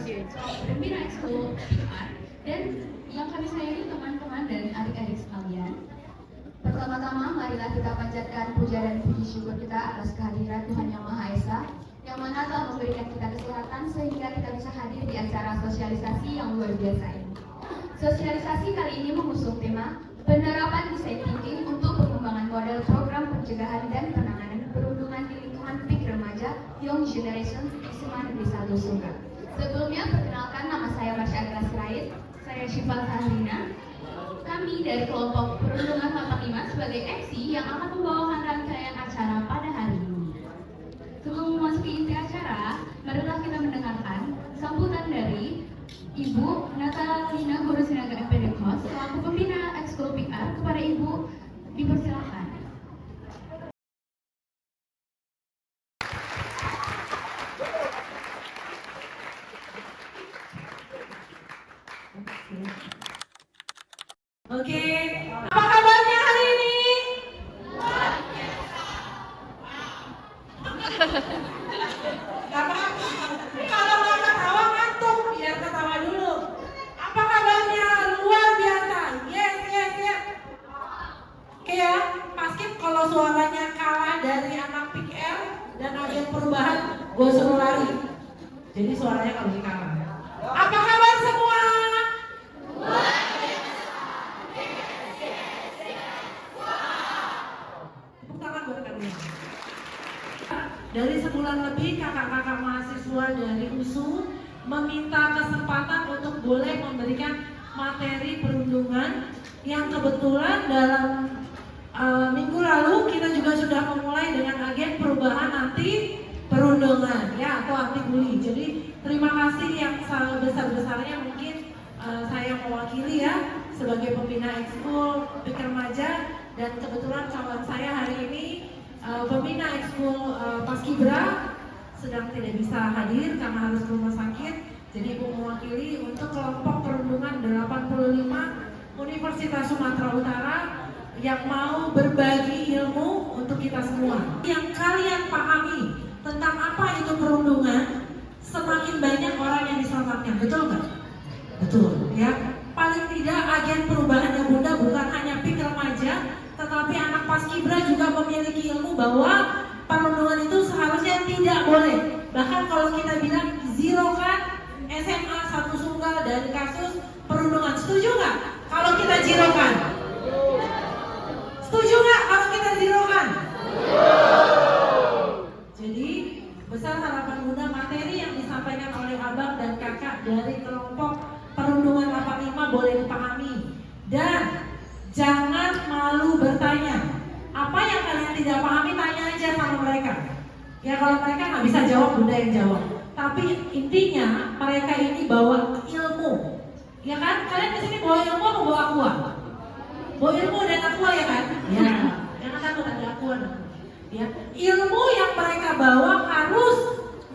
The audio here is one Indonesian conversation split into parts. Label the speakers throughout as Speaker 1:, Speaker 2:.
Speaker 1: Pembina Ekskul PR dan yang kami sayangi teman-teman dan adik-adik sekalian. Pertama-tama marilah kita panjatkan puja dan puji syukur kita atas kehadiran Tuhan Yang Maha Esa yang mana telah memberikan kita kesehatan sehingga kita bisa hadir di acara sosialisasi yang luar biasa ini. Sosialisasi kali ini mengusung tema penerapan desain thinking untuk pengembangan model program pencegahan dan penanganan perundungan di lingkungan PIK remaja Young Generation SMA Negeri 1 Sumber. Sebelumnya perkenalkan, nama saya Marsha Agnes Sirait, saya Syifa Sahrina. Kami dari kelompok perundungan 85 sebagai MC yang akan membawakan rangkaian acara pada hari ini. Sebelum memasuki inti acara, marilah kita mendengarkan sambutan dari Ibu Natalina Guru Sinaga FPD Kos selaku pembina Ekskul PR. Kepada Ibu dipersilakan.
Speaker 2: Oke, apa kabarnya hari ini? Kalau nggak ketawa ngantuk, biar ketawa dulu. Apa kabarnya? Luar biasa. Yes. Oke ya, pasti kalau suaranya kalah dari anak PIKR dan agen perubahan, gue suruh lari. Jadi suaranya kalau kalah. Apa kabar semua? Dari sebulan lebih kakak-kakak mahasiswa dari USU meminta kesempatan untuk boleh memberikan materi perundungan yang kebetulan dalam minggu lalu kita juga sudah memulai dengan agen perubahan anti perundungan ya atau anti bully. Jadi terima kasih yang sebesar-besarnya mungkin saya mewakili ya sebagai pembina Ekskul PIK Remaja dan kebetulan kawan saya hari ini pembina Ekskul Paskibra sedang tidak bisa hadir karena harus ke rumah sakit. Jadi Ibu mewakili untuk kelompok perundungan 85 Universitas Sumatera Utara yang mau berbagi ilmu untuk kita semua. Yang kalian pahami tentang apa itu perundungan, semakin banyak orang yang diselamatkan, betul nggak? Betul, ya. Paling tidak agen perubahannya Bunda bukan hanya PIK Remaja, tetapi anak Paskibra juga memiliki ilmu bahwa perundungan itu seharusnya tidak boleh. Bahkan kalau kita bilang zero kan SMA 1 Sunggal dari kasus perundungan, setuju nggak? Kalau kita zero kan? Setuju nggak kalau kita zero kan? Jadi besar harapan Bunda materi yang disampaikan oleh abang dan kakak dari kelompok perundungan 85 boleh dipahami dan jangan malu bertanya. Apa yang kalian tidak pahami tanya aja sama mereka. Ya kalau mereka nggak bisa jawab, Bunda yang jawab. Tapi intinya mereka ini bawa ilmu. Ya kan? Kalian kesini bawa ilmu atau bawa aqua? Bawa ilmu dan aqua ya kan? Ya. Jangan takut ada aqua. Ya. Ilmu yang mereka bawa harus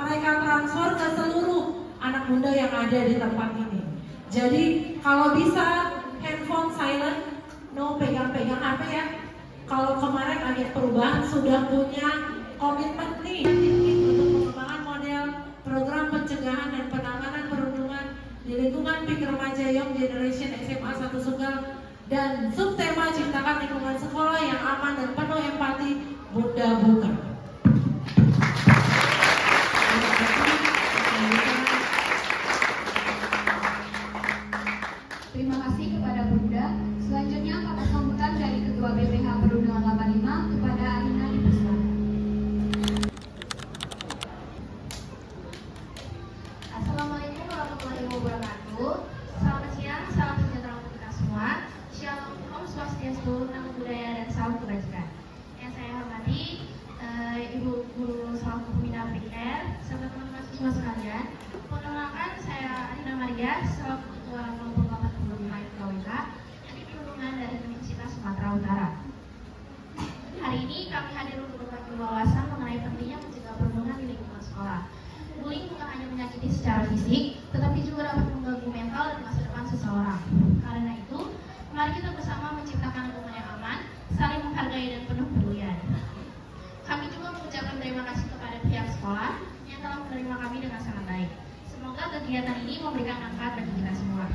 Speaker 2: mereka transfer ke seluruh anak Bunda yang ada di tempat ini. Jadi kalau bisa handphone silent, no pegang-pegang HP ya. Kalau kemarin agen perubahan sudah punya komitmen nih untuk pengembangan model program pencegahan dan penanganan perundungan di lingkungan PIK Remaja Young Generation SMA 1 Sunggal dan subtema ciptakan lingkungan sekolah yang aman dan penuh empati, Bunda buka.
Speaker 1: Terima kasih kepada Bunda. Selanjutnya kata sambutan dari Ketua BPH Perundungan 85 kepada Alina dipersilakan.
Speaker 3: Assalamualaikum warahmatullahi wabarakatuh. Selamat siang, salam sejahtera untuk kita semua. Shalom, Om Swastiastu, Namo Buddhaya dan salam kebajikan. Yang saya hormati Ibu Guru selaku pembina PIKR serta teman-teman siswa sekalian. Perkenalkan saya Alina Maria selaku Ketua Kelompok 85 IPKWK dari perundungan dari Universitas Sumatera Utara. Hari ini kami hadir untuk berbagi wawasan mengenai pentingnya mencegah perundungan di lingkungan sekolah. Bullying bukan hanya menyakiti secara fisik, tetapi juga dapat mengganggu mental dan masa depan seseorang. Karena itu, mari kita bersama menciptakan lingkungan yang aman, saling menghargai dan penuh kepedulian. Kami juga mengucapkan terima kasih kepada pihak sekolah yang telah menerima kami dengan sangat baik. Semoga kegiatan kegiatan ini memberikan manfaat bagi kita semua.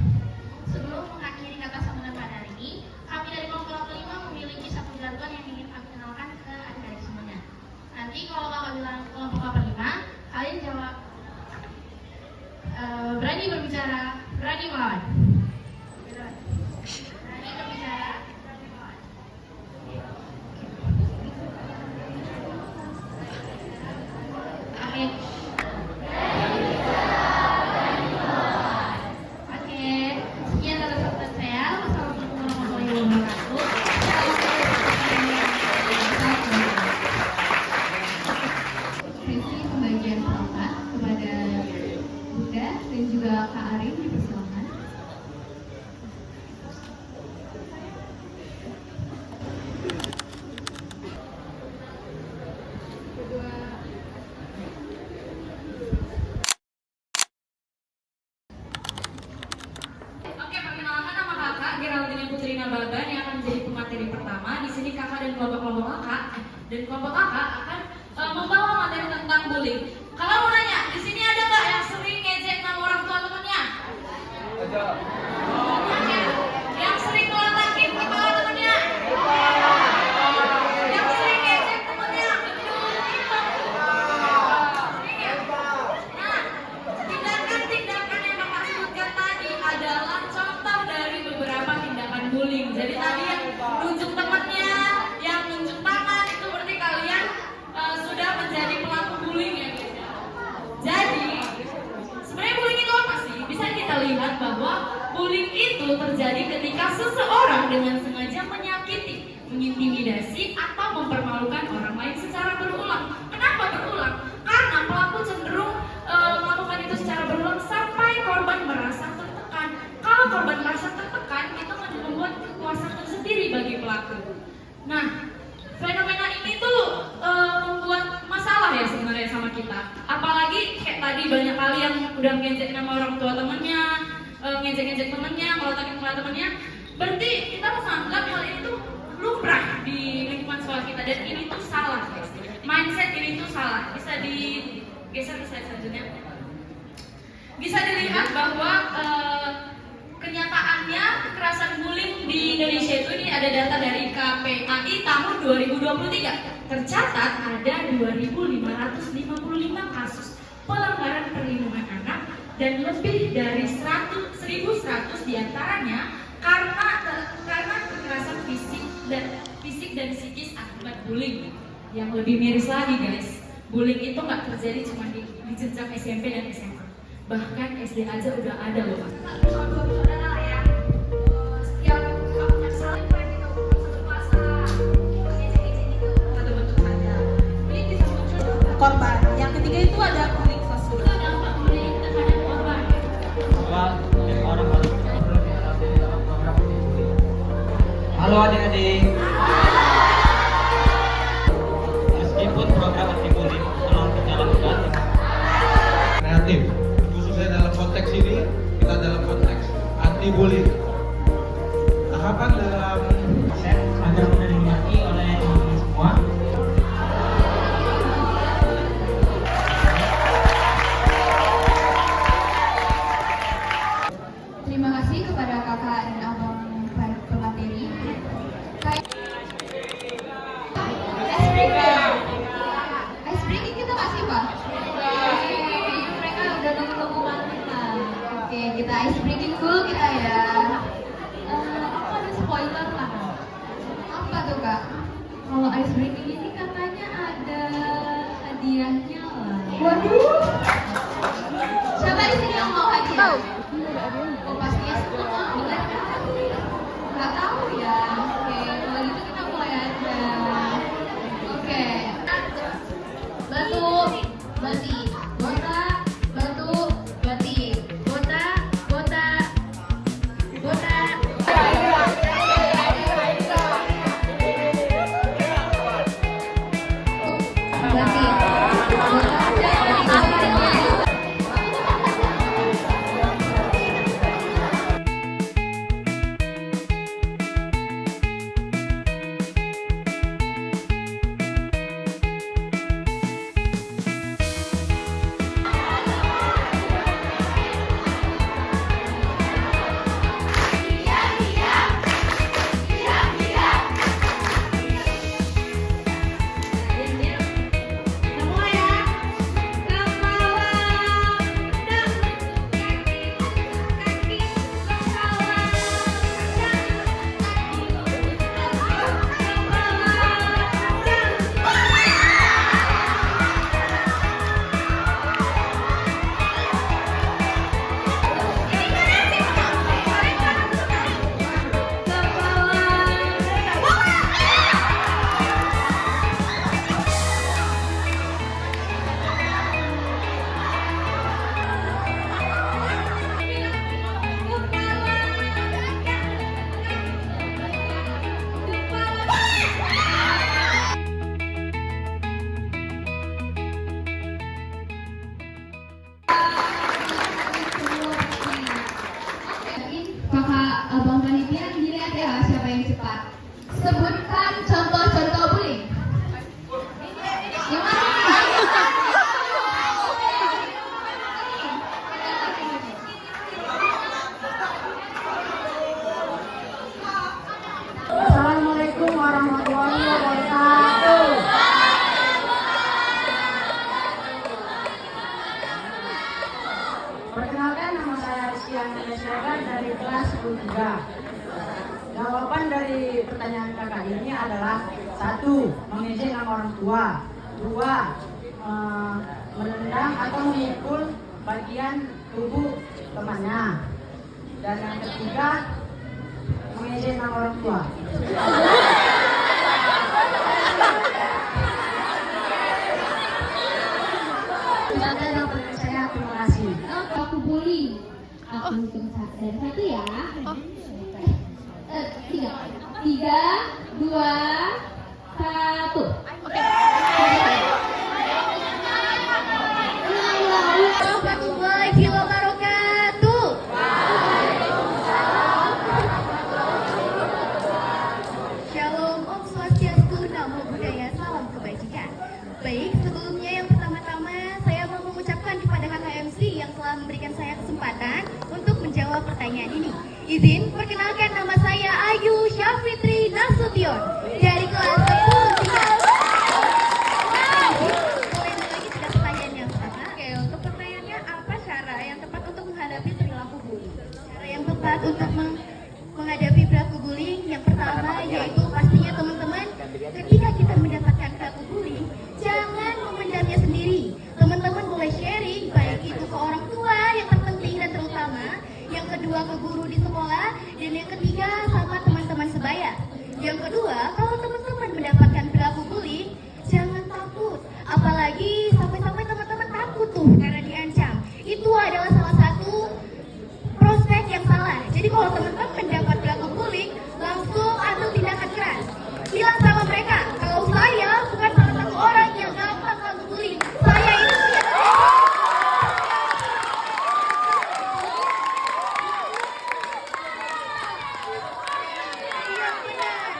Speaker 3: Sebelum mengakhiri kata sambutan pada hari ini, kami dari kelompok 5 memiliki satu jargon yang ingin kami kenalkan ke adik-adik semuanya. Nanti kalau kakak bilang kelompok 5, kalian jawab berani berbicara, berani melawan. Berani berbicara, berani melawan. Oke. Oke, sekian kata sambutan saya. Wassalamualaikum warahmatullahi wabarakatuh.
Speaker 1: Sesi pembagian pelakat kepada Bunda dan juga Kak Arin dipersilakan.
Speaker 4: Oke, perkenalkan nama kakak Geraldine Putri Nababan yang akan menjadi pemateri pertama. Di sini kakak dan kelompok-kelompok kakak akan membawa materi tentang bullying. Kalau mau nanya, di sini ada nggak yang sering ngejek nama orang tua temannya? Ada. Yang sering ngelatakin kepala temannya? Yang sering ngejek temannya? Sering ya? Nah, tindakan-tindakan yang kakak sebutkan tadi adalah contoh dari beberapa tindakan bullying. Jadi tadi yang nunjuk temannya, yang nunjuk tangan, itu berarti kalian sudah menjadi pelaku bullying ya guys ya. Jadi sebenarnya bullying itu apa sih? Bisa kita lihat bahwa bullying itu terjadi ketika seseorang dengan sengaja menyakiti, mengintimidasi, atau mempermalukan orang lain secara berulang. Kenapa berulang? Karena pelaku cenderung melakukan itu secara berulang sampai korban merasa tertekan. Kalau korban merasa tertekan, itu akan membuat kekuasaan tersendiri bagi pelaku. Nah, fenomena ini tuh membuat masalah ya sebenarnya sama kita. Apalagi kayak tadi banyak kali yang udah ngejek nama orang tua temennya, ngejek-ngejek temennya, ngelatakin kepala temennya. Berarti kita harus anggap hal ini tuh lumrah di lingkungan sekolah kita dan ini tuh salah guys. Mindset ini tuh salah. Bisa digeser ke slide selanjutnya. Bisa dilihat bahwa kenyataannya kekerasan bullying di Indonesia itu ini ada data dari KPAI tahun 2023. Tercatat ada 2.555 kasus pelanggaran perlindungan anak dan lebih dari 1.100 diantaranya karena kekerasan fisik dan psikis akibat bullying. Yang lebih miris lagi guys, bullying itu nggak terjadi cuma di jenjang SMP dan SMA, bahkan SD aja udah ada loh Pak.
Speaker 3: Saudara lah ya. Setiap aku nyesal itu yang kita satu puasa. Ejek-ejek gitu.
Speaker 2: Ada bentuk ada. Bullying bisa muncul korban. Yang ketiga itu ada bullying sosial.
Speaker 4: Dampak bullying terhadap korban.
Speaker 5: Halo adik-adik. Meskipun program anti bullying telah dijalankan kreatif, khususnya dalam konteks ini kita dalam konteks anti bullying. Tahapan dalam konsep agar mudah dimengerti oleh teman-teman semua.
Speaker 1: Terima kasih kepada kakak dan abang pemateri. Ice breaking kita kasih Pak. Kayaknya mereka udah nunggu-nunggu banget lah. Oke, kita ice breaking dulu kita ya. Aku ada spoiler lah. Apa tuh Kak? Kalau ice breaking ini katanya ada hadiahnya lah. Waduh. Siapa di sini yang mau hadiah? Oh pastinya semua mau bener kan? Nggak tahu ya. Oke, kalau gitu kita mulai aja. Oke. Batu, bati, bota, batu, bati, bota, bota, bota. Bati.
Speaker 6: 23. Jawaban dari pertanyaan kakak ini adalah 1. Mengejek nama orang tua. 2. Merendang atau memukul bagian tubuh temannya. Dan yang ketiga, mengejek nama orang tua. Jaga dan percaya, terima kasih.
Speaker 1: Aku bully. Aku hitung dari 1 ya. 3, 2, 1.
Speaker 3: Warahmatullahi wabarakatuh. Shalom, Om Swastiastu, Namo Buddhaya, salam kebajikan. Baik, sebelumnya yang pertama-tama saya mau mengucapkan kepada kakak MC yang telah memberikan saya kesempatan untuk menjawab pertanyaan ini. Izin perkenalkan, nama saya Ayu Syafitri Nasution dari kelas 10 3. Boleh lagi tidak pertanyaan yang sama? Oke, untuk pertanyaannya, apa cara yang tepat untuk menghadapi perilaku bullying? Cara yang tepat untuk menghadapi perilaku bullying yang pertama yaitu pastinya teman-teman, ketika kita mendapatkan perilaku bullying, jangan memendamnya sendiri. Teman-teman boleh sharing, baik itu ke orang tua yang terpenting dan terutama, yang kedua ke guru di sekolah, dan yang ketiga sama teman-teman sebaya. Yang kedua, kalau teman-teman mendapatkan perilaku bullying, jangan takut. Apalagi sampai-sampai teman-teman takut tuh karena diancam. Itu adalah salah satu prospek yang salah. Jadi kalau teman-teman mendapat perilaku bullying, langsung ambil tindakan keras. Bilang sama mereka, kalau saya bukan salah satu orang yang gampang kamu bullying. Saya itu Iya benar.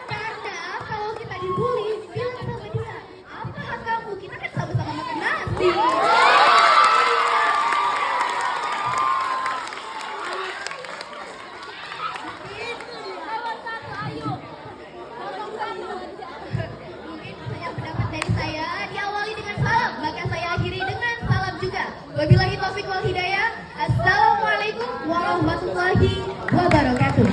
Speaker 3: Karena kalau kita dibully, bilang sama dia, apa hak kamu? Kita kan sama-sama makan nasi. Mungkin hanya pendapat dari saya diawali dengan salam, maka saya akhiri dengan salam juga. Wabillahi taufiq wal hidayah. Assalamualaikum warahmatullahi wabarakatuh.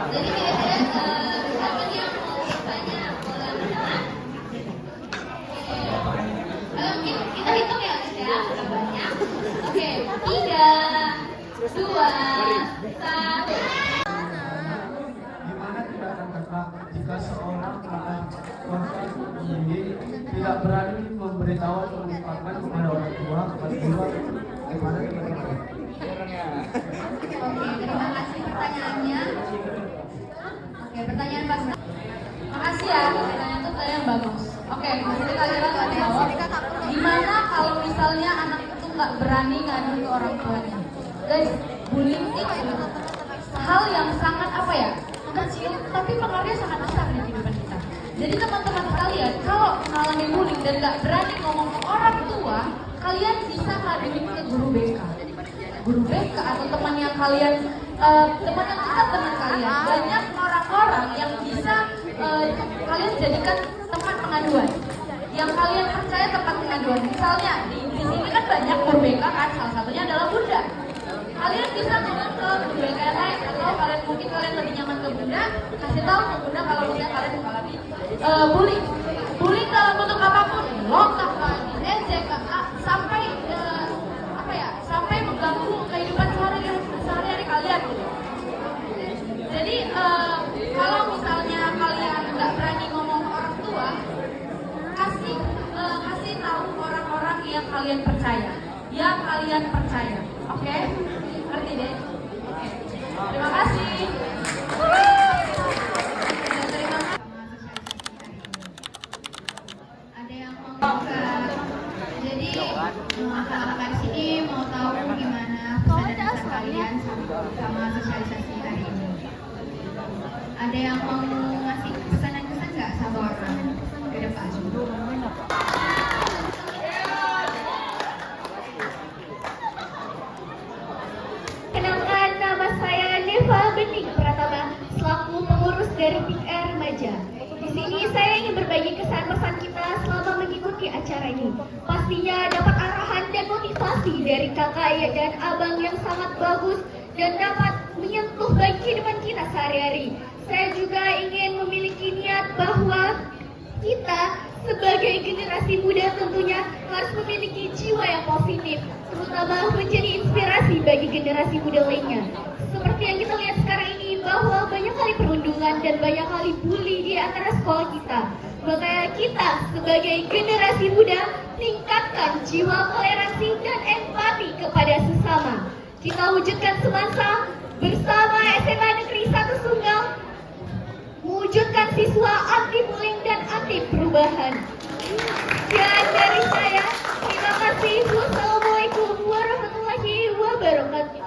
Speaker 1: Jadi kira-kira siapa nih yang mau bertanya? Boleh bertanya? Mungkin kita hitung ya guys ya, banyak. Oke, 3, 2, 1.
Speaker 7: Gimana tidak akan tetap jika seorang anak korban bullying tidak berani memberitahu atau mengungkapkan kepada orang tua, kepada guru, gimana teman-teman?
Speaker 1: Oke, terima kasih pertanyaannya. Oke, pertanyaan Mas. Makasih ya, pertanyaan yang bagus. Oke, masih kita nggak jawab. Gimana kalau misalnya anak itu nggak berani ngadu ke orang tuanya? Guys, bullying itu hal yang sangat apa ya? Kecil, tapi pengaruhnya sangat besar di kehidupan kita. Jadi teman-teman sekalian, kalau mengalami bullying dan nggak berani ngomong ke orang tua, kalian bisa ngaduin ke guru BK. Guru BK atau teman yang kalian, teman yang dekat dengan kalian. Banyak orang-orang yang bisa kalian jadikan tempat pengaduan. Yang kalian percaya tempat pengaduan. Misalnya di sini kan banyak guru BK kan, salah satunya adalah Bunda. Kalian bisa ngomong ke guru BK yang lain, atau mungkin kalian lebih nyaman ke Bunda, kasih tahu ke Bunda kalau misalnya kalian mengalami bullying. Bullying dalam bentuk apapun, lontak, ejek, sampai sampai mengganggu kehidupan sehari-hari kalian. Jadi kalau misalnya kalian nggak berani ngomong ke orang tua, kasih tahu orang-orang yang kalian percaya, oke? Ngerti deh? Oke. Terima kasih. Terima kasih.
Speaker 3: Ada yang mau jadi anak-anak di sini mau tahu gimana pesan kalian sama sosialisasi hari ini. Ada yang mau ngasih pesan-pesan nggak sama orang ke depan? Kenalkan, nama saya Neva Bening Pratama, selaku pengurus dari PIK Remaja. Di sini saya ingin berbagi kesan pesan kita selama mengikuti acara ini. Pastinya dapat arahan dan motivasi dari kakak dan abang yang sangat bagus dan dapat menyentuh bagi kehidupan kita sehari-hari. Saya juga ingin memiliki niat bahwa kita sebagai generasi muda tentunya harus memiliki jiwa yang positif, terutama menjadi inspirasi bagi generasi muda lainnya. Seperti yang kita lihat sekarang ini, bahwa banyak kali perundungan dan banyak kali bully di antara sekolah kita. Makanya kita sebagai generasi muda tingkatkan jiwa toleransi dan empati kepada sesama. Kita wujudkan semasa bersama SMA Negeri 1 Sunggal, mewujudkan siswa anti bullying dan anti perubahan. Dan dari saya, terima kasih. Wassalamualaikum warahmatullahi wabarakatuh.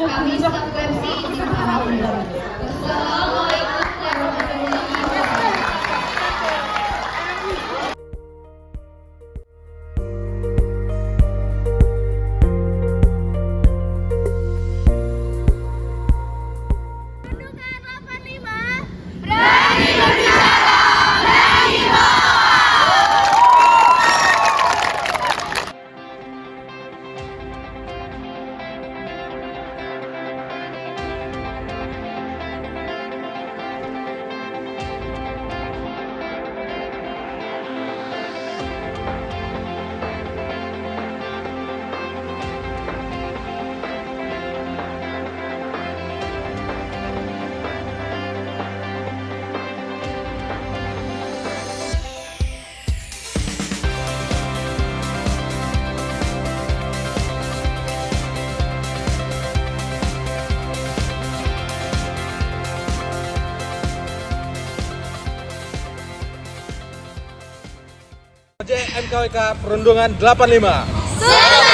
Speaker 1: Kami subversi izin para undang. Wassalamualaikum warahmatullahi wabarakatuh.
Speaker 5: NKWK Perundungan 85.